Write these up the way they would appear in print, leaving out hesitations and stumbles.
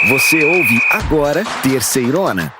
Você ouve agora Terceirona.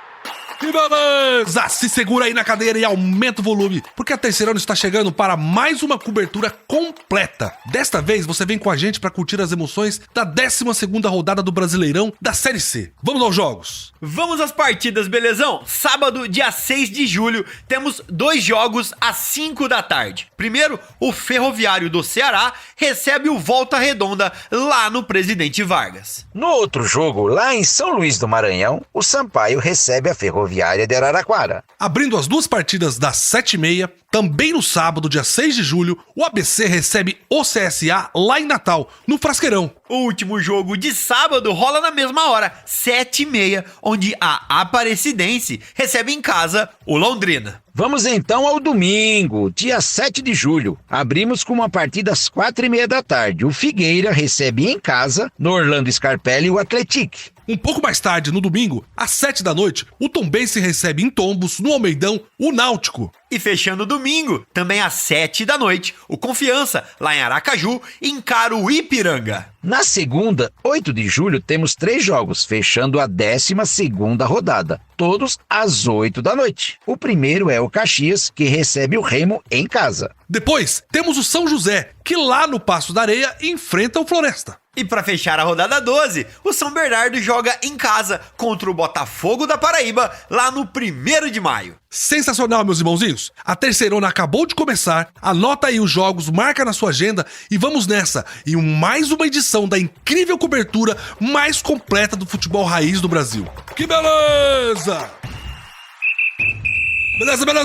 Que beleza! Se segura aí na cadeira e aumenta o volume, porque a Terceirona está chegando para mais uma cobertura completa. Desta vez você vem com a gente para curtir as emoções da 12ª rodada do Brasileirão da Série C. Vamos aos jogos! Vamos às partidas, belezão? Sábado, dia 6 de julho, temos 2 jogos às 5 da tarde. Primeiro, o Ferroviário do Ceará recebe o Volta Redonda lá no Presidente Vargas. No outro jogo, lá em São Luís do Maranhão, o Sampaio recebe a Ferroviária de Araraquara. Abrindo as duas partidas das 7h30, também no sábado, dia 6 de julho, o ABC recebe o CSA lá em Natal, no Frasqueirão. O último jogo de sábado rola na mesma hora, 7h30, onde a Aparecidense recebe em casa o Londrina. Vamos então ao domingo, dia 7 de julho. Abrimos com uma partida às 4h30 da tarde. O Figueira recebe em casa, no Orlando Scarpelli, o Atlético. Um pouco mais tarde, no domingo, às 7 da noite, o Tombense recebe em Tombos, no Almeidão, o Náutico. E fechando o domingo, também às 7 da noite, o Confiança, lá em Aracaju, encara o Ipiranga. Na segunda, 8 de julho, temos 3 jogos, fechando a 12ª rodada, todos às 8 da noite. O primeiro é o Caxias, que recebe o Remo em casa. Depois, temos o São José, que lá no Passo da Areia enfrenta o Floresta. E para fechar a rodada 12, o São Bernardo joga em casa contra o Botafogo da Paraíba, lá no 1º de maio. Sensacional, meus irmãozinhos! A Terceirona acabou de começar, anota aí os jogos, marca na sua agenda e vamos nessa, em mais uma edição da incrível cobertura mais completa do futebol raiz do Brasil. Que beleza!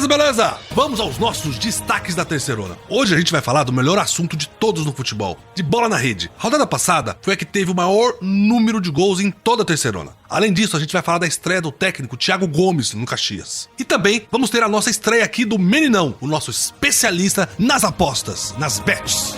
Beleza! Vamos aos nossos destaques da Terceirona. Hoje a gente vai falar do melhor assunto de todos no futebol, de bola na rede. A rodada passada foi a que teve o maior número de gols em toda a Terceirona. Além disso, a gente vai falar da estreia do técnico Thiago Gomes no Caxias. E também vamos ter a nossa estreia aqui do Meninão, o nosso especialista nas apostas, nas bets.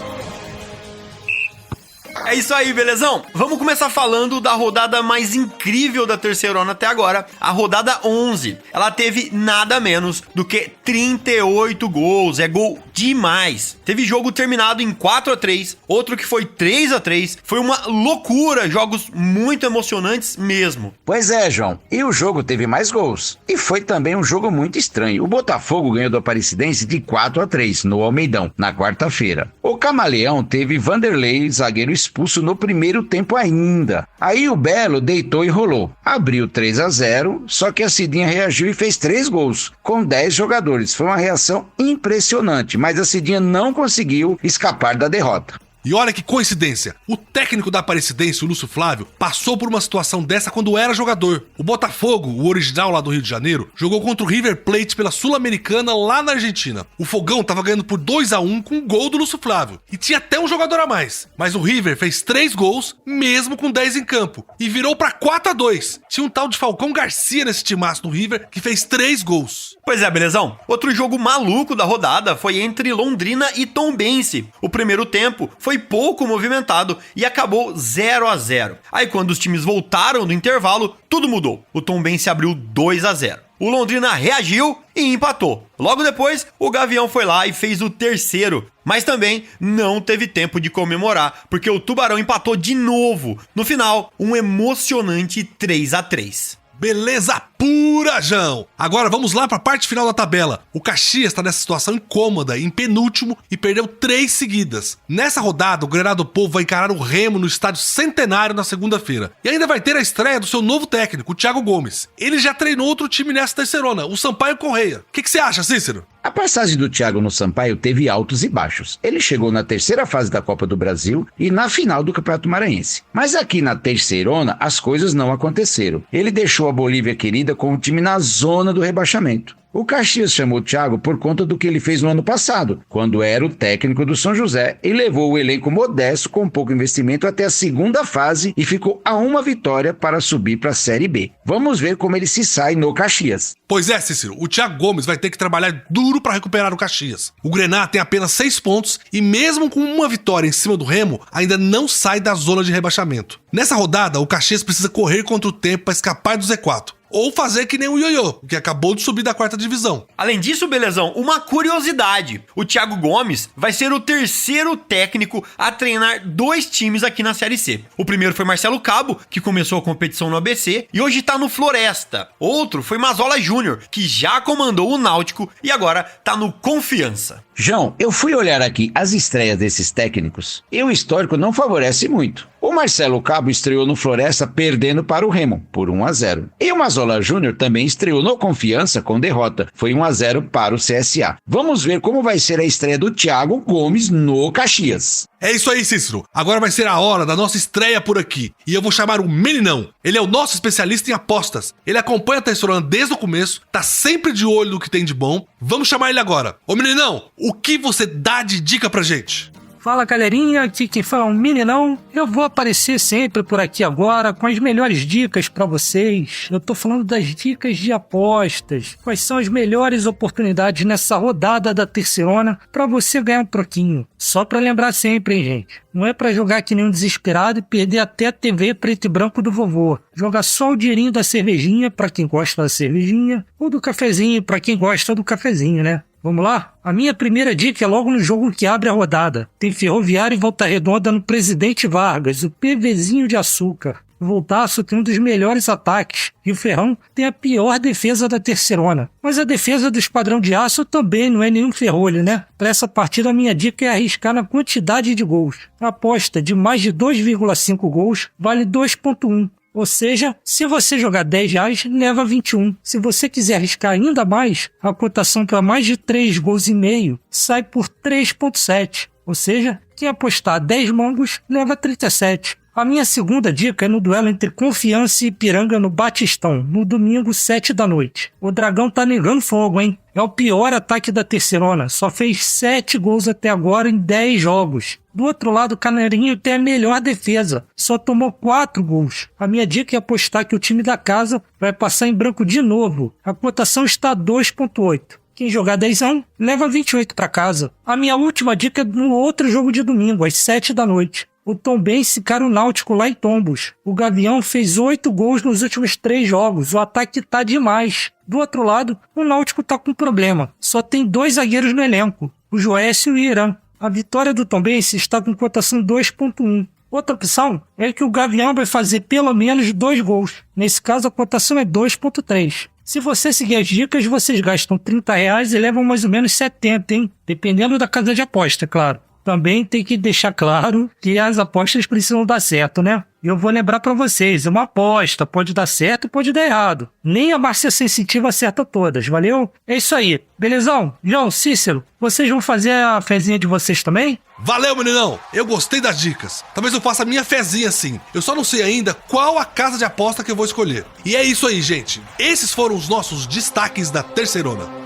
É isso aí, belezão? Vamos começar falando da rodada mais incrível da Terceirona até agora, a rodada 11. Ela teve nada menos do que 38 gols, é gol demais. Teve jogo terminado em 4-3, outro que foi 3-3, foi uma loucura, jogos muito emocionantes mesmo. Pois é, João, e o jogo teve mais gols. E foi também um jogo muito estranho. O Botafogo ganhou do Aparecidense de 4-3 no Almeidão, na quarta-feira. O Camaleão teve Vanderlei, zagueiro expulso no primeiro tempo ainda. Aí o Belo deitou e rolou. Abriu 3-0, só que a Cidinha reagiu e fez 3 gols, com 10 jogadores. Foi uma reação impressionante, mas a Cidinha não conseguiu escapar da derrota. E olha que coincidência, o técnico da Aparecidense, o Lúcio Flávio, passou por uma situação dessa quando era jogador. O Botafogo, o original lá do Rio de Janeiro, jogou contra o River Plate pela Sul-Americana lá na Argentina. O Fogão tava ganhando por 2-1 com um gol do Lúcio Flávio. E tinha até um jogador a mais. Mas o River fez 3 gols, mesmo com 10 em campo. E virou pra 4-2. Tinha um tal de Falcão Garcia nesse timaço do River, que fez 3 gols. Pois é, belezão? Outro jogo maluco da rodada foi entre Londrina e Tombense. O primeiro tempo foi pouco movimentado e acabou 0-0. Aí quando os times voltaram do intervalo, tudo mudou. O Tombense abriu 2-0. O Londrina reagiu e empatou. Logo depois, o Gavião foi lá e fez o terceiro, mas também não teve tempo de comemorar, porque o Tubarão empatou de novo. No final, um emocionante 3-3. Beleza pura, João! Agora vamos lá para a parte final da tabela. O Caxias está nessa situação incômoda, em penúltimo, e perdeu 3 seguidas. Nessa rodada, o Grenado do Povo vai encarar o Remo no Estádio Centenário na segunda-feira. E ainda vai ter a estreia do seu novo técnico, o Thiago Gomes. Ele já treinou outro time nessa Terceirona, o Sampaio Correia. O que você acha, Cícero? A passagem do Thiago no Sampaio teve altos e baixos. Ele chegou na terceira fase da Copa do Brasil e na final do Campeonato Maranhense. Mas aqui na Terceirona, as coisas não aconteceram. Ele deixou a Bolívia querida com o time na zona do rebaixamento. O Caxias chamou o Thiago por conta do que ele fez no ano passado, quando era o técnico do São José, e levou o elenco modesto com pouco investimento até a segunda fase e ficou a uma vitória para subir para a Série B. Vamos ver como ele se sai no Caxias. Pois é, Cícero, o Thiago Gomes vai ter que trabalhar duro para recuperar o Caxias. O Grená tem apenas 6 pontos e mesmo com uma vitória em cima do Remo, ainda não sai da zona de rebaixamento. Nessa rodada, o Caxias precisa correr contra o tempo para escapar do Z4. ou fazer que nem o Ioiô, que acabou de subir da 4ª divisão. Além disso, Belezão, uma curiosidade. O Thiago Gomes vai ser o terceiro técnico a treinar 2 times aqui na Série C. O primeiro foi Marcelo Cabo, que começou a competição no ABC e hoje tá no Floresta. Outro foi Mazola Júnior, que já comandou o Náutico e agora tá no Confiança. João, eu fui olhar aqui as estreias desses técnicos e o histórico não favorece muito. O Marcelo Cabo estreou no Floresta perdendo para o Remo, por 1-0. E o Mazola Júnior também estreou no Confiança com derrota, foi 1-0 para o CSA. Vamos ver como vai ser a estreia do Thiago Gomes no Caxias. É isso aí, Cícero. Agora vai ser a hora da nossa estreia por aqui. E eu vou chamar o Meninão. Ele é o nosso especialista em apostas. Ele acompanha a Terceirona desde o começo, tá sempre de olho no que tem de bom. Vamos chamar ele agora. Ô Meninão, o que você dá de dica pra gente? Fala galerinha, aqui quem fala é um Meninão. Eu vou aparecer sempre por aqui agora com as melhores dicas pra vocês. Eu tô falando das dicas de apostas. Quais são as melhores oportunidades nessa rodada da Terceirona pra você ganhar um troquinho. Só pra lembrar sempre, hein, gente? Não é pra jogar que nem um desesperado e perder até a TV preto e branco do vovô. Joga só o dinheirinho da cervejinha pra quem gosta da cervejinha ou do cafezinho pra quem gosta do cafezinho, né? Vamos lá? A minha primeira dica é logo no jogo que abre a rodada. Tem Ferroviária e Volta Redonda no Presidente Vargas, o PVzinho de açúcar. O Voltaço tem um dos melhores ataques e o Ferrão tem a pior defesa da Terceirona. Mas a defesa do Esquadrão de Aço também não é nenhum ferrolho, né? Para essa partida a minha dica é arriscar na quantidade de gols. A aposta de mais de 2,5 gols vale 2,1. Ou seja, se você jogar R$10, leva 21. Se você quiser arriscar ainda mais, a cotação para mais de 3,5 gols sai por 3,7. Ou seja, quem apostar 10 mangos, leva 37. A minha segunda dica é no duelo entre Confiança e Ipiranga no Batistão, no domingo, 7 da noite. O Dragão tá negando fogo, hein? É o pior ataque da Terceirona, só fez 7 gols até agora em 10 jogos. Do outro lado, o Canarinho tem a melhor defesa, só tomou 4 gols. A minha dica é apostar que o time da casa vai passar em branco de novo. A cotação está 2,8. Quem jogar 10ão, leva 28 para casa. A minha última dica é no outro jogo de domingo, às 7 da noite. O Tombense encara o Náutico lá em Tombos. O Gavião fez 8 gols nos últimos 3 jogos. O ataque tá demais. Do outro lado, o Náutico tá com problema. Só tem 2 zagueiros no elenco, o Joécio e o Irã. A vitória do Tombense está com cotação 2,1. Outra opção é que o Gavião vai fazer pelo menos 2 gols. Nesse caso, a cotação é 2,3. Se você seguir as dicas, vocês gastam R$30 e levam mais ou menos 70, hein? Dependendo da casa de aposta, é claro. Também tem que deixar claro que as apostas precisam dar certo, né? E eu vou lembrar pra vocês, é uma aposta, pode dar certo e pode dar errado. Nem a Márcia Sensitiva acerta todas, valeu? É isso aí, belezão? João, Cícero, vocês vão fazer a fezinha de vocês também? Valeu, Meninão! Eu gostei das dicas. Talvez eu faça a minha fezinha sim. Eu só não sei ainda qual a casa de aposta que eu vou escolher. E é isso aí, gente. Esses foram os nossos destaques da Terceirona.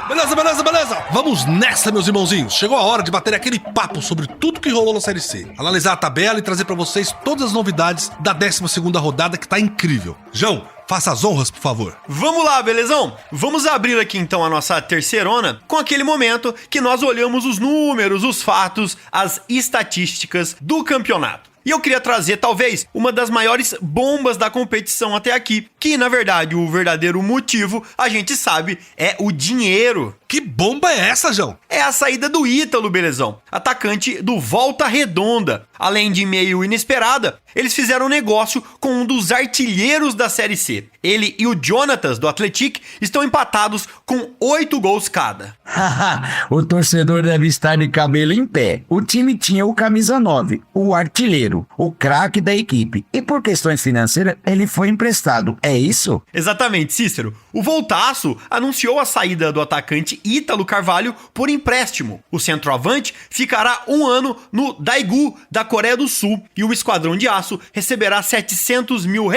Beleza! Vamos nessa, meus irmãozinhos. Chegou a hora de bater aquele papo sobre tudo que rolou na Série C. Analisar a tabela e trazer pra vocês todas as novidades da 12ª rodada que tá incrível. João, faça as honras, por favor. Vamos lá, belezão? Vamos abrir aqui então a nossa Terceirona com aquele momento que nós olhamos os números, os fatos, as estatísticas do campeonato. E eu queria trazer, talvez, uma das maiores bombas da competição até aqui, que, na verdade, o verdadeiro motivo, a gente sabe, é o dinheiro. Que bomba é essa, João? É a saída do Ítalo, belezão, atacante do Volta Redonda. Além de meio inesperada, eles fizeram um negócio com um dos artilheiros da Série C. Ele e o Jonatas, do Atlético, estão empatados com 8 gols cada. O torcedor deve estar de cabelo em pé. O time tinha o camisa 9, o artilheiro, o craque da equipe. E por questões financeiras, ele foi emprestado. É isso? Exatamente, Cícero. O Voltaço anunciou a saída do atacante Ítalo Carvalho por empréstimo. O centroavante ficará 1 ano no Daegu, da Coreia do Sul, e o Esquadrão de Aço receberá R$700 mil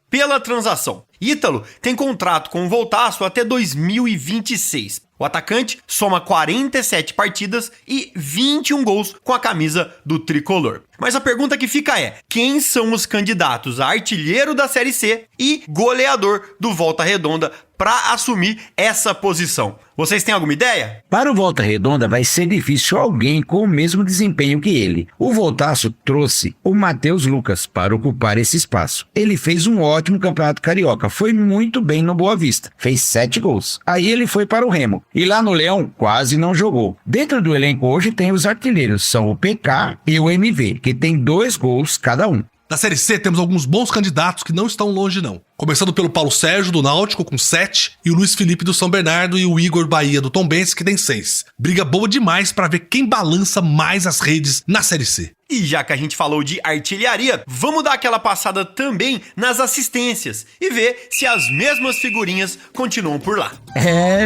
pela transação. Ítalo tem contrato com o Voltaço até 2026. O atacante soma 47 partidas e 21 gols com a camisa do tricolor. Mas a pergunta que fica é: quem são os candidatos a artilheiro da Série C e goleador do Volta Redonda para assumir essa posição? Vocês têm alguma ideia? Para o Volta Redonda vai ser difícil alguém com o mesmo desempenho que ele. O Voltaço trouxe o Matheus Lucas para ocupar esse espaço. Ele fez um ótimo campeonato carioca, foi muito bem no Boa Vista, fez 7 gols. Aí ele foi para o Remo e lá no Leão quase não jogou. Dentro do elenco hoje tem os artilheiros, são o PK e o MV, que tem 2 gols cada um. Na Série C temos alguns bons candidatos que não estão longe não. Começando pelo Paulo Sérgio do Náutico com 7 e o Luiz Felipe do São Bernardo e o Igor Bahia do Tombense que tem 6. Briga boa demais para ver quem balança mais as redes na Série C. E já que a gente falou de artilharia, vamos dar aquela passada também nas assistências e ver se as mesmas figurinhas continuam por lá.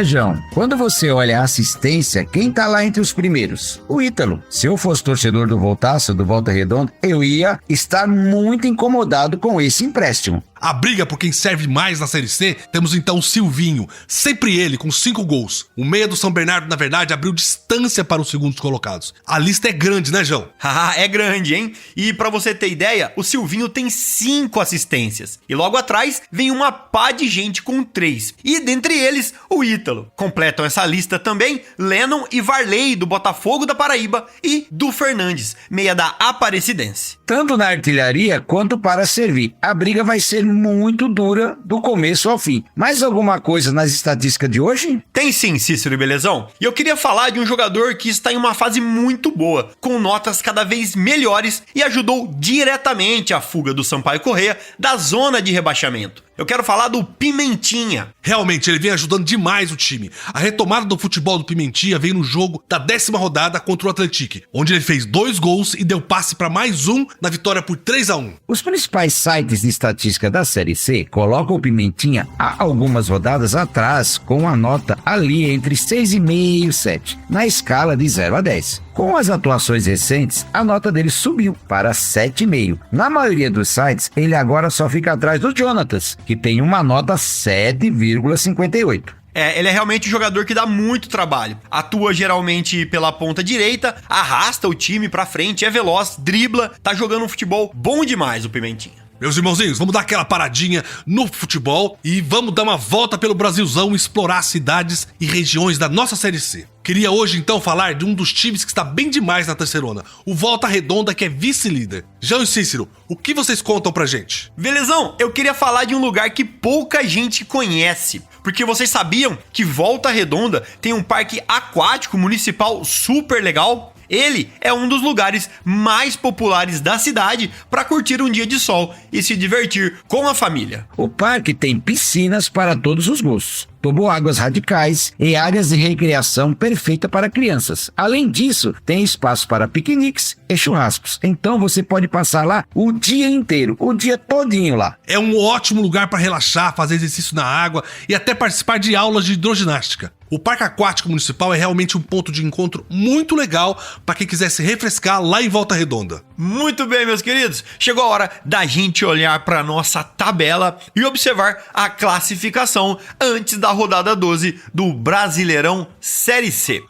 João, quando você olha a assistência, quem tá lá entre os primeiros? O Ítalo. Se eu fosse torcedor do Voltaço, do Volta Redonda, eu ia estar muito incomodado com esse empréstimo. A briga por quem serve mais na Série C, temos então o Silvinho, sempre ele com 5 gols. O meia do São Bernardo, na verdade, abriu distância para os segundos colocados. A lista é grande, né, João? Haha, é grande, hein? E pra você ter ideia, o Silvinho tem 5 assistências. E logo atrás vem uma pá de gente com 3. E dentre eles, o Ítalo. Completam essa lista também Lennon e Varley, do Botafogo da Paraíba, e Du Fernandes, meia da Aparecidense. Tanto na artilharia quanto para servir. A briga vai ser muito dura do começo ao fim. Mais alguma coisa nas estatísticas de hoje? Tem sim, Cícero e Belezão. E eu queria falar de um jogador que está em uma fase muito boa, com notas cada vez melhores e ajudou diretamente a fuga do Sampaio Corrêa da zona de rebaixamento. Eu quero falar do Pimentinha. Realmente, ele vem ajudando demais o time. A retomada do futebol do Pimentinha veio no jogo da 10ª rodada contra o Atlético, onde ele fez 2 gols e deu passe para mais um na vitória por 3-1. Os principais sites de estatística da Série C colocam o Pimentinha há algumas rodadas atrás com a nota ali entre 6,5 e 7, na escala de 0 a 10. Com as atuações recentes, a nota dele subiu para 7,5. Na maioria dos sites, ele agora só fica atrás do Jonatas, que tem uma nota 7,58. Ele é realmente um jogador que dá muito trabalho. Atua geralmente pela ponta direita, arrasta o time pra frente, é veloz, dribla, tá jogando um futebol bom demais o Pimentinha. Meus irmãozinhos, vamos dar aquela paradinha no futebol e vamos dar uma volta pelo Brasilzão e explorar cidades e regiões da nossa Série C. Queria hoje então falar de um dos times que está bem demais na terceirona, o Volta Redonda, que é vice-líder. João e Cícero, o que vocês contam pra gente? Belezão, eu queria falar de um lugar que pouca gente conhece, porque vocês sabiam que Volta Redonda tem um parque aquático municipal super legal? Ele é um dos lugares mais populares da cidade para curtir um dia de sol e se divertir com a família. O parque tem piscinas para todos os gostos, toboáguas radicais e áreas de recreação perfeita para crianças. Além disso, tem espaço para piqueniques e churrascos. Então você pode passar lá o dia inteiro, o dia todinho lá. É um ótimo lugar para relaxar, fazer exercício na água e até participar de aulas de hidroginástica. O Parque Aquático Municipal é realmente um ponto de encontro muito legal para quem quiser se refrescar lá em Volta Redonda. Muito bem, meus queridos. Chegou a hora da gente olhar para nossa tabela e observar a classificação antes da rodada 12 do Brasileirão Série C.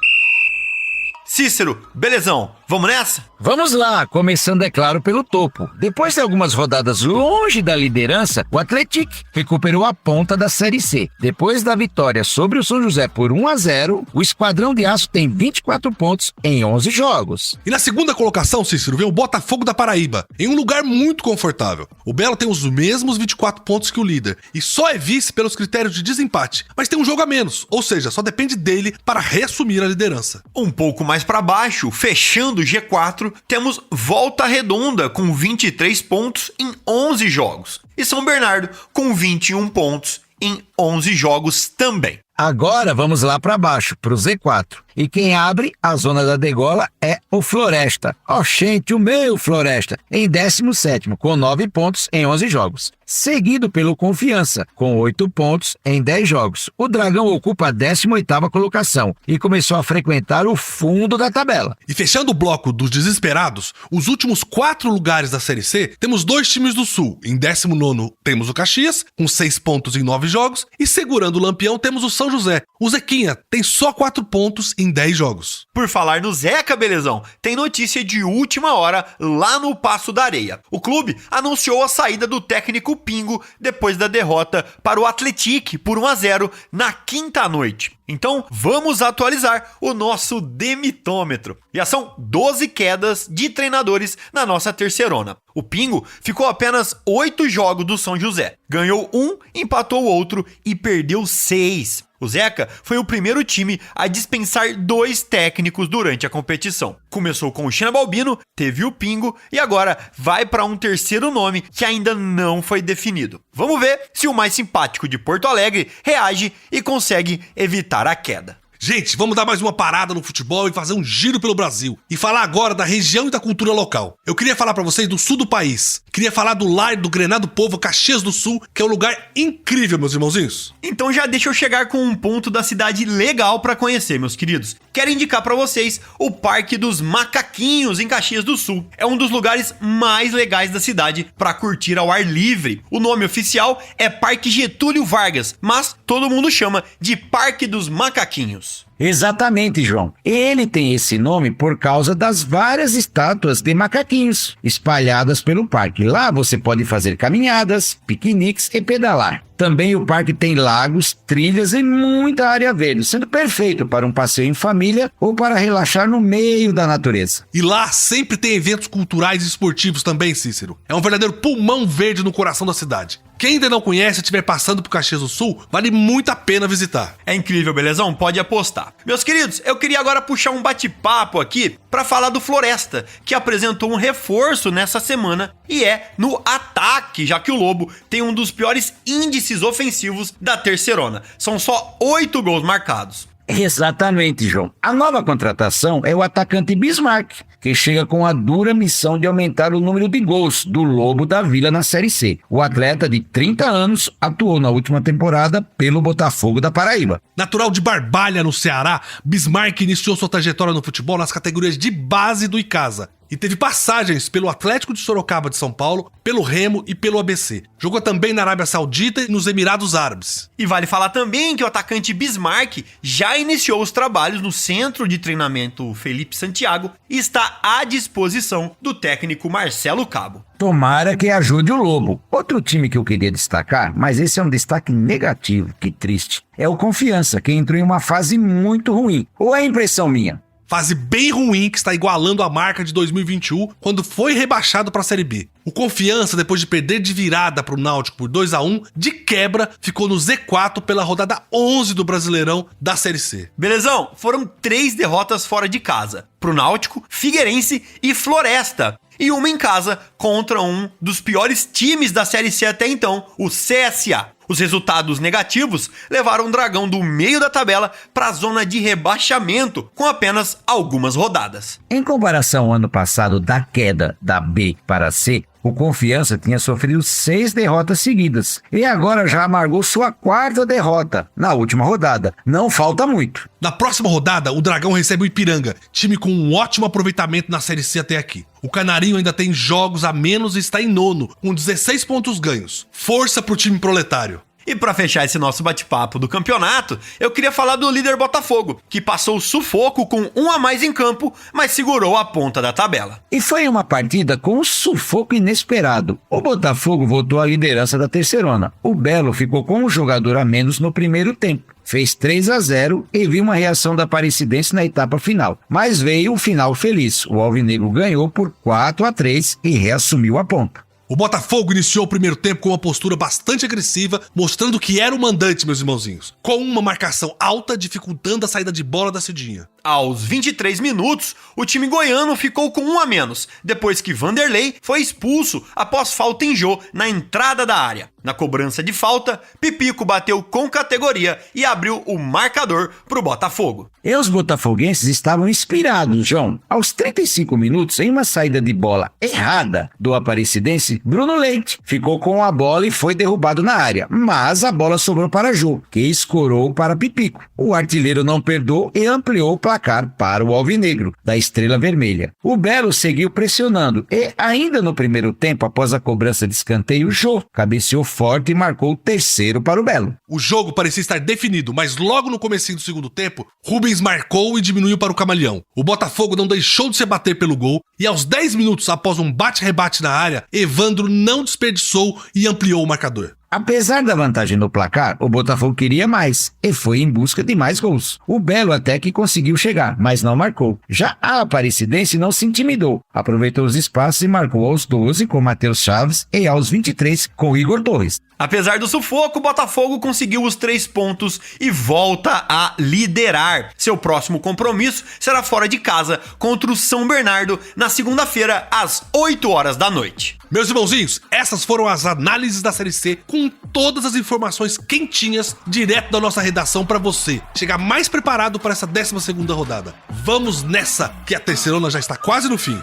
Cícero, belezão, vamos nessa? Vamos lá, começando, é claro, pelo topo. Depois de algumas rodadas longe da liderança, o Atlético recuperou a ponta da Série C. Depois da vitória sobre o São José por 1-0, o Esquadrão de Aço tem 24 pontos em 11 jogos. E na segunda colocação, Cícero, vem o Botafogo da Paraíba, em um lugar muito confortável. O Belo tem os mesmos 24 pontos que o líder, e só é vice pelos critérios de desempate, mas tem um jogo a menos, ou seja, só depende dele para reassumir a liderança. Um pouco mais para baixo, fechando o G4, temos Volta Redonda com 23 pontos em 11 jogos. E São Bernardo com 21 pontos em 11 jogos também. Agora vamos lá para baixo, para o Z4. E quem abre a zona da degola é o Floresta. Oxente, o meu Floresta, em 17º, com 9 pontos em 11 jogos. Seguido pelo Confiança, com 8 pontos em 10 jogos. O Dragão ocupa a 18ª colocação e começou a frequentar o fundo da tabela. E fechando o bloco dos desesperados, os últimos 4 lugares da Série C, temos 2 times do Sul. Em 19º temos o Caxias, com 6 pontos em 9 jogos. E segurando o Lampião temos o São São José. O Zequinha tem só 4 pontos em 10 jogos. Por falar no Zeca, belezão, tem notícia de última hora lá no Passo da Areia. O clube anunciou a saída do técnico Pingo depois da derrota para o Atlético por 1-0 na quinta noite. Então, vamos atualizar o nosso demitômetro. Já são 12 quedas de treinadores na nossa terceirona. O Pingo ficou apenas 8 jogos do São José. Ganhou 1, empatou outro e perdeu 6. O Zeca foi o primeiro time a dispensar 2 técnicos durante a competição. Começou com o China Balbino, teve o Pingo e agora vai para um terceiro nome que ainda não foi definido. Vamos ver se o mais simpático de Porto Alegre reage e consegue evitar a queda. Gente, vamos dar mais uma parada no futebol e fazer um giro pelo Brasil. E falar agora da região e da cultura local. Eu queria falar pra vocês do sul do país. Queria falar do lar do Grenado Povo, Caxias do Sul, que é um lugar incrível, meus irmãozinhos. Então já deixa eu chegar com um ponto da cidade legal pra conhecer, meus queridos. Quero indicar pra vocês o Parque dos Macaquinhos, em Caxias do Sul. É um dos lugares mais legais da cidade pra curtir ao ar livre. O nome oficial é Parque Getúlio Vargas, mas todo mundo chama de Parque dos Macaquinhos. Exatamente, João. Ele tem esse nome por causa das várias estátuas de macaquinhos espalhadas pelo parque. Lá você pode fazer caminhadas, piqueniques e pedalar. Também o parque tem lagos, trilhas e muita área verde, sendo perfeito para um passeio em família ou para relaxar no meio da natureza. E lá sempre tem eventos culturais e esportivos também, Cícero. É um verdadeiro pulmão verde no coração da cidade. Quem ainda não conhece e estiver passando por Caxias do Sul, vale muito a pena visitar. É incrível, belezão? Pode apostar. Meus queridos, eu queria agora puxar um bate-papo aqui para falar do Floresta, que apresentou um reforço nessa semana e é no ataque, já que o Lobo tem um dos piores índices ofensivos da terceirona. São só 8 gols marcados. Exatamente, João. A nova contratação é o atacante Bismarck, que chega com a dura missão de aumentar o número de gols do Lobo da Vila na Série C. O atleta de 30 anos atuou na última temporada pelo Botafogo da Paraíba. Natural de Barbalha, no Ceará, Bismarck iniciou sua trajetória no futebol nas categorias de base do Icasa. E teve passagens pelo Atlético de Sorocaba de São Paulo, pelo Remo e pelo ABC. Jogou também na Arábia Saudita e nos Emirados Árabes. E vale falar também que o atacante Bismarck já iniciou os trabalhos no centro de treinamento Felipe Santiago e está à disposição do técnico Marcelo Cabo. Tomara que ajude o Lobo. Outro time que eu queria destacar, mas esse é um destaque negativo, que triste, é o Confiança, que entrou em uma fase muito ruim. Ou é impressão minha? Fase bem ruim que está igualando a marca de 2021, quando foi rebaixado para a Série B. O Confiança, depois de perder de virada para o Náutico por 2-1, de quebra, ficou no Z4 pela rodada 11 do Brasileirão da Série C. Belezão, foram 3 derrotas fora de casa, pro Náutico, Figueirense e Floresta. E uma em casa contra um dos piores times da Série C até então, o CSA. Os resultados negativos levaram o Dragão do meio da tabela para a zona de rebaixamento, com apenas algumas rodadas. Em comparação ao ano passado da queda da B para a C, o Confiança tinha sofrido 6 derrotas seguidas e agora já amargou sua 4ª derrota na última rodada. Não falta muito. Na próxima rodada, o Dragão recebe o Ipiranga, time com um ótimo aproveitamento na Série C até aqui. O Canarinho ainda tem jogos a menos e está em 9º, com 16 pontos ganhos. Força pro time proletário. E para fechar esse nosso bate-papo do campeonato, eu queria falar do líder Botafogo, que passou o sufoco com 1 a mais em campo, mas segurou a ponta da tabela. E foi uma partida com um sufoco inesperado. O Botafogo voltou à liderança da terceirona. O Belo ficou com um jogador a menos no primeiro tempo. Fez 3-0 e viu uma reação da Aparecidense na etapa final. Mas veio o final feliz. O Alvinegro ganhou por 4-3 e reassumiu a ponta. O Botafogo iniciou o primeiro tempo com uma postura bastante agressiva, mostrando que era o mandante, meus irmãozinhos, com uma marcação alta dificultando a saída de bola da Cidinha. Aos 23 minutos, o time goiano ficou com 1 a menos, depois que Vanderlei foi expulso após falta em Jô na entrada da área. Na cobrança de falta, Pipico bateu com categoria e abriu o marcador pro Botafogo. E os botafoguenses estavam inspirados, João. Aos 35 minutos, em uma saída de bola errada do Aparecidense, Bruno Leite ficou com a bola e foi derrubado na área, mas a bola sobrou para Jô, que escorou para Pipico. O artilheiro não perdoou e ampliou para placar para o alvinegro, da Estrela Vermelha. O Belo seguiu pressionando e, ainda no primeiro tempo, após a cobrança de escanteio, o Jô cabeceou forte e marcou o terceiro para o Belo. O jogo parecia estar definido, mas logo no comecinho do segundo tempo, Rubens marcou e diminuiu para o Camaleão. O Botafogo não deixou de se bater pelo gol e aos 10 minutos após um bate-rebate na área, Evandro não desperdiçou e ampliou o marcador. Apesar da vantagem no placar, o Botafogo queria mais e foi em busca de mais gols. O Belo até que conseguiu chegar, mas não marcou. Já a Aparecidense não se intimidou, aproveitou os espaços e marcou aos 12 com Matheus Chaves e aos 23 com Igor Torres. Apesar do sufoco, o Botafogo conseguiu os 3 pontos e volta a liderar. Seu próximo compromisso será fora de casa contra o São Bernardo na segunda-feira às 8 horas da noite. Meus irmãozinhos, essas foram as análises da Série C com todas as informações quentinhas direto da nossa redação para você chegar mais preparado para essa 12ª rodada. Vamos nessa, que a terceirona já está quase no fim.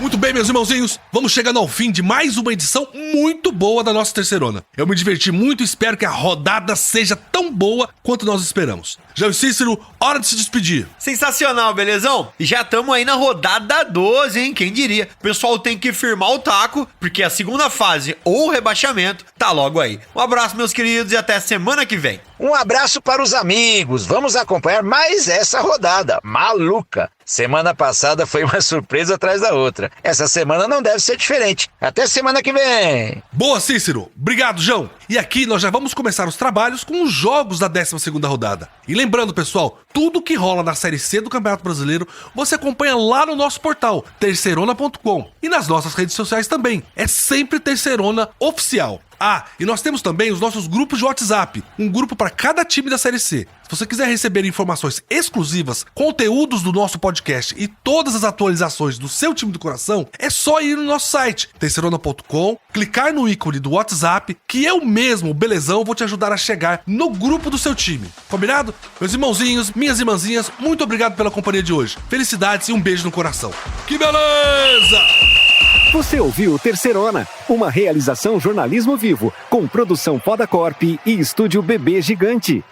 Muito bem, meus irmãozinhos, vamos chegando ao fim de mais uma edição muito boa da nossa terceirona. Eu me diverti muito e espero que a rodada seja tão boa quanto nós esperamos. João e Cícero, hora de se despedir. Sensacional, belezão? E já estamos aí na rodada 12, hein? Quem diria? O pessoal tem que firmar o taco, porque a segunda fase ou o rebaixamento tá logo aí. Um abraço, meus queridos, e até semana que vem. Um abraço para os amigos. Vamos acompanhar mais essa rodada maluca. Semana passada foi uma surpresa atrás da outra. Essa semana não deve ser diferente. Até semana que vem. Boa, Cícero. Obrigado, João. E aqui nós já vamos começar os trabalhos com os jogos da 12ª rodada. E lembrando, pessoal, tudo que rola na Série C do Campeonato Brasileiro, você acompanha lá no nosso portal, terceirona.com. E nas nossas redes sociais também. É sempre Terceirona Oficial. Ah, e nós temos também os nossos grupos de WhatsApp, um grupo para cada time da Série C. Se você quiser receber informações exclusivas, conteúdos do nosso podcast e todas as atualizações do seu time do coração, é só ir no nosso site, terceirona.com, clicar no ícone do WhatsApp, que eu mesmo, o Belezão, vou te ajudar a chegar no grupo do seu time. Combinado? Meus irmãozinhos, minhas irmãzinhas, muito obrigado pela companhia de hoje. Felicidades e um beijo no coração. Que beleza! Você ouviu Terceirona, uma realização jornalismo vivo, com produção Podacorp e estúdio Bebê Gigante.